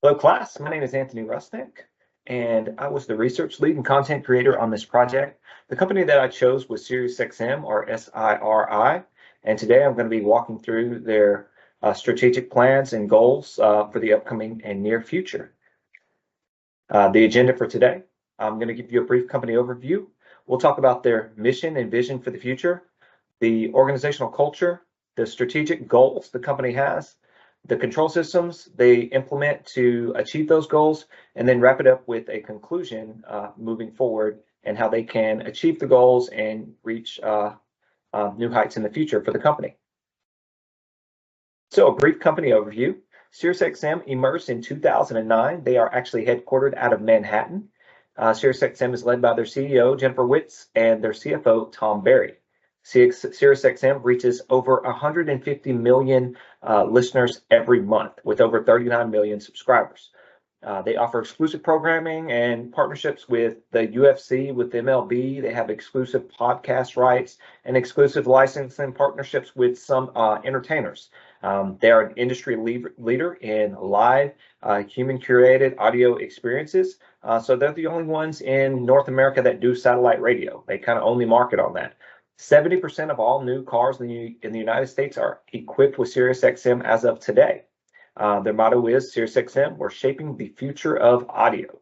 Hello, class. My name is Anthony Rusnick, and I was the research lead and content creator on this project. The company that I chose was SiriusXM, or SIRI, and today I'm going to be walking through their strategic plans and goals for the upcoming and near future. The agenda for today, I'm going to give you a brief company overview. We'll talk about their mission and vision for the future, the organizational culture, the strategic goals the company has, the control systems they implement to achieve those goals, and then wrap it up with a conclusion moving forward and how they can achieve the goals and reach new heights in the future for the company. So a brief company overview. SiriusXM emerged in 2009. They are actually headquartered out of Manhattan. SiriusXM is led by their CEO, Jennifer Witz, and their CFO, Tom Barry. SiriusXM reaches over 150 million listeners every month with over 39 million subscribers. They offer exclusive programming and partnerships with the UFC, with MLB. They have exclusive podcast rights and exclusive licensing partnerships with some entertainers. They are an industry leader in live, human-curated audio experiences. So they're the only ones in North America that do satellite radio. They kind of only market on that. 70% of all new cars in the United States are equipped with SiriusXM as of today. Their motto is SiriusXM, we're shaping the future of audio.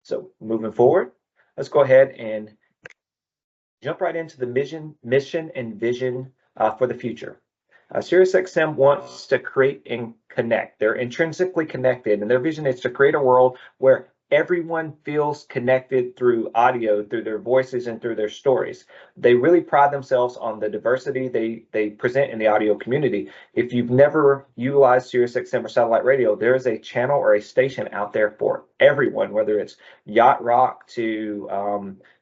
So moving forward, let's go ahead and jump right into the mission and vision for the future. SiriusXM wants to create and connect. They're intrinsically connected, and their vision is to create a world where everyone feels connected through audio, through their voices, and through their stories. They really pride themselves on the diversity they present in the audio community. If you've never utilized SiriusXM or satellite radio, there is a channel or a station out there for everyone, whether it's yacht rock to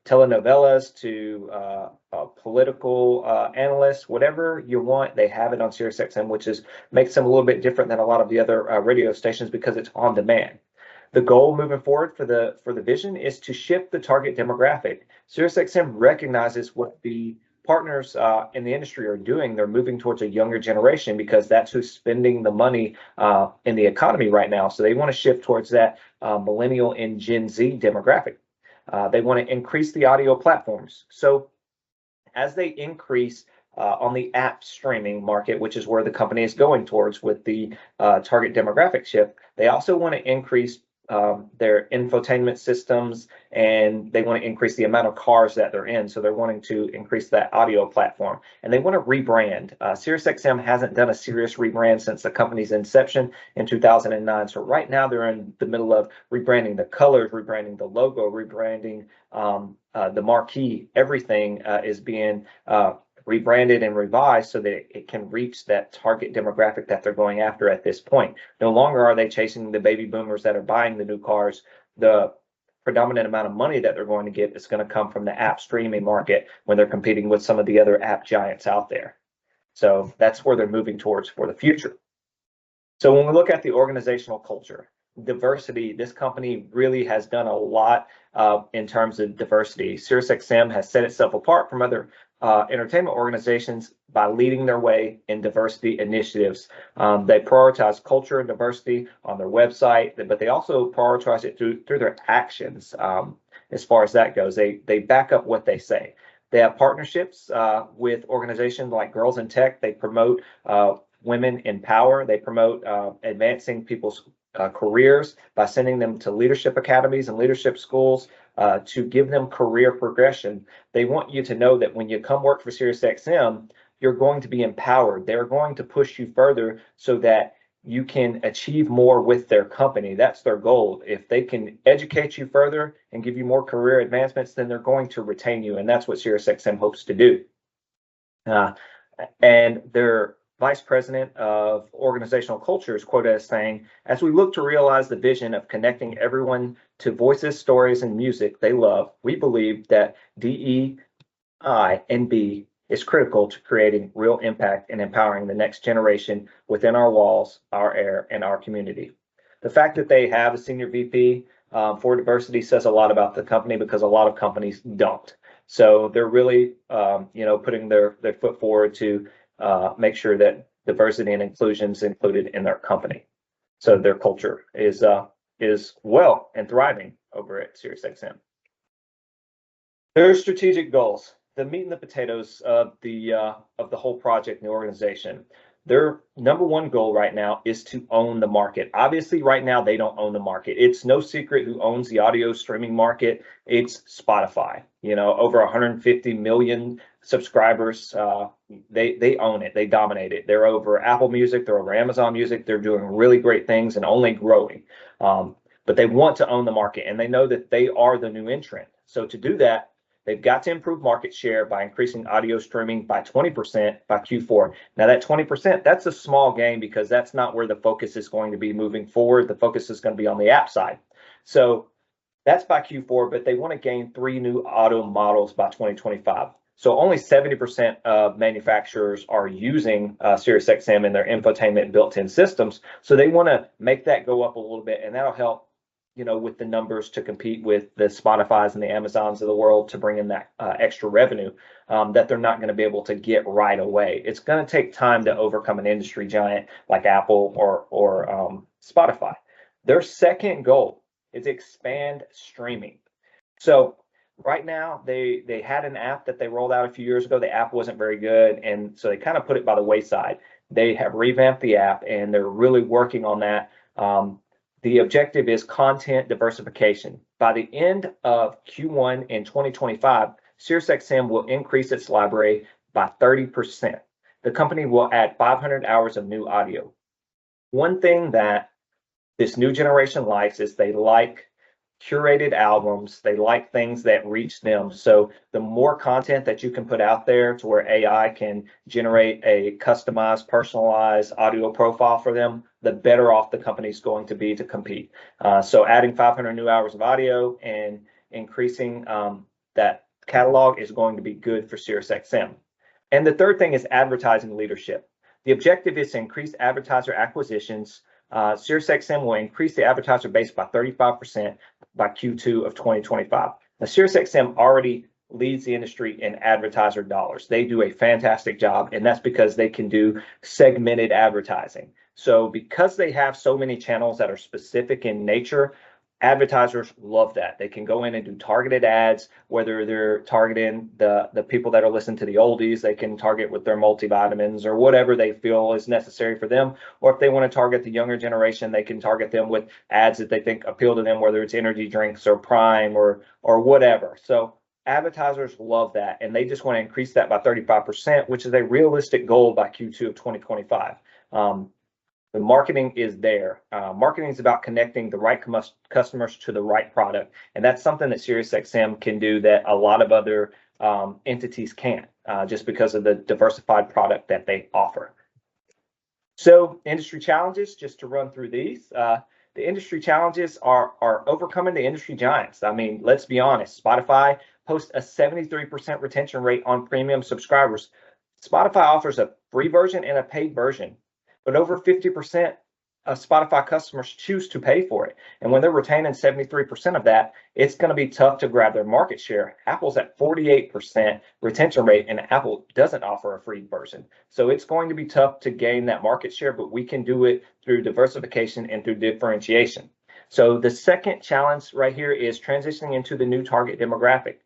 telenovelas to political analysts, whatever you want, they have it on SiriusXM, which makes them a little bit different than a lot of the other radio stations because it's on demand. The goal moving forward for the vision is to shift the target demographic. SiriusXM recognizes what the partners in the industry are doing. They're moving towards a younger generation because that's who's spending the money in the economy right now. So they want to shift towards that millennial and Gen Z demographic. They want to increase the audio platforms. So as they increase on the app streaming market, which is where the company is going towards with the target demographic shift, they also want to increase their infotainment systems, and they want to increase the amount of cars that they're in. So they're wanting to increase that audio platform, and they want to rebrand. SiriusXM hasn't done a serious rebrand since the company's inception in 2009. So right now they're in the middle of rebranding the colors, rebranding the logo, rebranding the marquee. Everything is being rebranded and revised so that it can reach that target demographic that they're going after at this point. No longer are they chasing the baby boomers that are buying the new cars. The predominant amount of money that they're going to get is going to come from the app streaming market when they're competing with some of the other app giants out there. So that's where they're moving towards for the future. So when we look at the organizational culture, diversity, this company really has done a lot in terms of diversity. SiriusXM has set itself apart from other entertainment organizations by leading their way in diversity initiatives. They prioritize culture and diversity on their website, but they also prioritize it through their actions. As far as that goes, they back up what they say. They have partnerships with organizations like Girls in Tech. They promote women in power. They promote advancing people's careers by sending them to leadership academies and leadership schools to give them career progression. They want you to know that when you come work for SiriusXM, you're going to be empowered. They're going to push you further so that you can achieve more with their company. That's their goal. If they can educate you further and give you more career advancements, then they're going to retain you. And that's what SiriusXM hopes to do. And their Vice President of Organizational Culture is quoted as saying, as we look to realize the vision of connecting everyone to voices, stories, and music they love, we believe that DEI and B is critical to creating real impact and empowering the next generation within our walls, our air, and our community. The fact that they have a senior VP for diversity says a lot about the company because a lot of companies don't. So they're really, putting their foot forward to make sure that diversity and inclusion is included in their company. So their culture is well and thriving over at SiriusXM. Their strategic goals, the meat and the potatoes of the whole project and the organization. Their number one goal right now is to own the market. Obviously, right now they don't own the market. It's no secret who owns the audio streaming market. It's Spotify. You know, over 150 million subscribers. They own it. They dominate it. They're over Apple Music. They're over Amazon Music. They're doing really great things and only growing. But they want to own the market, and they know that they are the new entrant. So to do that, they've got to improve market share by increasing audio streaming by 20% by Q4. Now that 20%, that's a small gain because that's not where the focus is going to be moving forward. The focus is going to be on the app side. So that's by Q4, but they want to gain 3 new auto models by 2025. So only 70% of manufacturers are using SiriusXM in their infotainment built-in systems. So they want to make that go up a little bit, and that'll help, you know, with the numbers to compete with the Spotifys and the Amazons of the world to bring in that extra revenue that they're not going to be able to get right away. It's going to take time to overcome an industry giant like Apple or Spotify. Their second goal is expand streaming. So right now they had an app that they rolled out a few years ago. The app wasn't very good, and so they kind of put it by the wayside. They have revamped the app, and they're really working on that. The objective is content diversification. By the end of Q1 in 2025, SiriusXM will increase its library by 30%. The company will add 500 hours of new audio. One thing that this new generation likes is they like curated albums. They like things that reach them. So the more content that you can put out there to where AI can generate a customized, personalized audio profile for them, the better off the company's going to be to compete. So adding 500 new hours of audio and increasing that catalog is going to be good for SiriusXM. And the third thing is advertising leadership. The objective is to increase advertiser acquisitions. SiriusXM will increase the advertiser base by 35% by Q2 of 2025. Now, SiriusXM already leads the industry in advertiser dollars. They do a fantastic job, and that's because they can do segmented advertising. So because they have so many channels that are specific in nature, advertisers love that. They can go in and do targeted ads, whether they're targeting the people that are listening to the oldies, they can target with their multivitamins or whatever they feel is necessary for them. Or if they want to target the younger generation, they can target them with ads that they think appeal to them, whether it's energy drinks or Prime or whatever. So advertisers love that, and they just want to increase that by 35%, which is a realistic goal by Q2 of 2025. The marketing is there. Marketing is about connecting the right customers to the right product. And that's something that SiriusXM can do that a lot of other entities can't, just because of the diversified product that they offer. So industry challenges, just to run through these. The industry challenges are overcoming the industry giants. I mean, let's be honest, Spotify posts a 73% retention rate on premium subscribers. Spotify offers a free version and a paid version, but over 50% of Spotify customers choose to pay for it. And when they're retaining 73% of that, it's going to be tough to grab their market share. Apple's at 48% retention rate, and Apple doesn't offer a free version. So it's going to be tough to gain that market share, but we can do it through diversification and through differentiation. So the second challenge right here is transitioning into the new target demographic.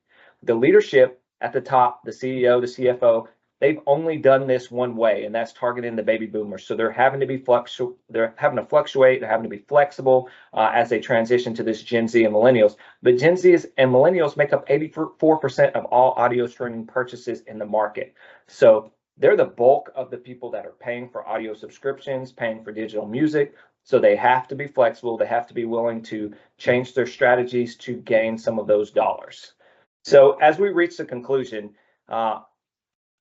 The leadership at the top, the CEO, the CFO, they've only done this one way, and that's targeting the baby boomers. So they're having to be fluctuate, they're having to be flexible as they transition to this Gen Z and millennials. But Gen Zs and millennials make up 84% of all audio streaming purchases in the market. So they're the bulk of the people that are paying for audio subscriptions, paying for digital music. So they have to be flexible. They have to be willing to change their strategies to gain some of those dollars. So as we reach the conclusion,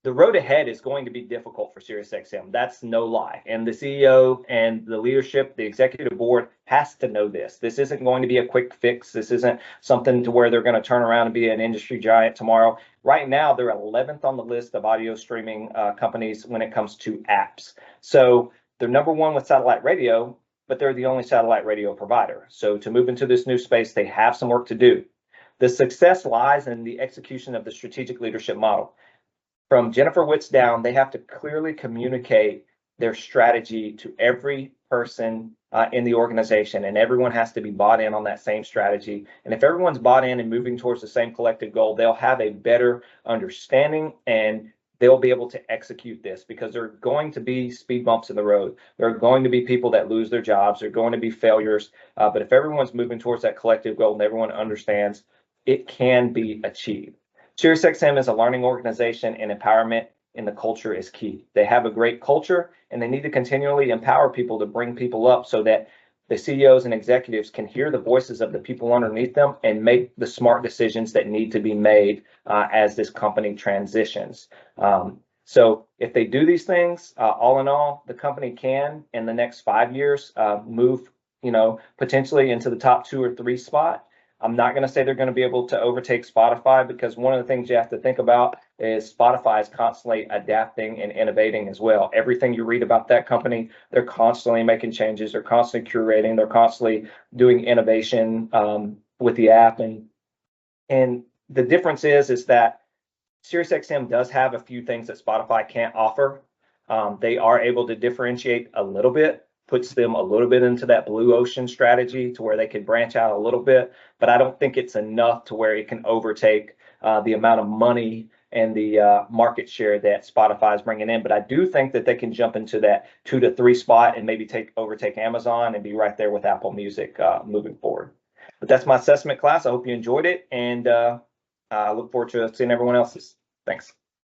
the road ahead is going to be difficult for SiriusXM. That's no lie. And the CEO and the leadership, the executive board has to know this. This isn't going to be a quick fix. This isn't something to where they're going to turn around and be an industry giant tomorrow. Right now, they're 11th on the list of audio streaming companies when it comes to apps. So they're number one with satellite radio, but they're the only satellite radio provider. So to move into this new space, they have some work to do. The success lies in the execution of the strategic leadership model. From Jennifer Witz down, they have to clearly communicate their strategy to every person in the organization, and everyone has to be bought in on that same strategy. And if everyone's bought in and moving towards the same collective goal, they'll have a better understanding and they'll be able to execute this, because there are going to be speed bumps in the road. There are going to be people that lose their jobs. There are going to be failures. But if everyone's moving towards that collective goal and everyone understands, it can be achieved. SiriusXM is a learning organization, and empowerment in the culture is key. They have a great culture, and they need to continually empower people to bring people up so that the CEOs and executives can hear the voices of the people underneath them and make the smart decisions that need to be made as this company transitions. So if they do these things, all in all, the company can, in the next 5 years, move, potentially into the top 2 or 3 spot. I'm not going to say they're going to be able to overtake Spotify, because one of the things you have to think about is Spotify is constantly adapting and innovating as well. Everything you read about that company, they're constantly making changes. They're constantly curating. They're constantly doing innovation with the app. And the difference is that SiriusXM does have a few things that Spotify can't offer. They are able to differentiate a little bit, puts them a little bit into that blue ocean strategy to where they can branch out a little bit, but I don't think it's enough to where it can overtake the amount of money and the market share that Spotify is bringing in. But I do think that they can jump into that 2 to 3 spot and maybe overtake Amazon and be right there with Apple Music moving forward. But that's my assessment class. I hope you enjoyed it, and I look forward to seeing everyone else's. Thanks.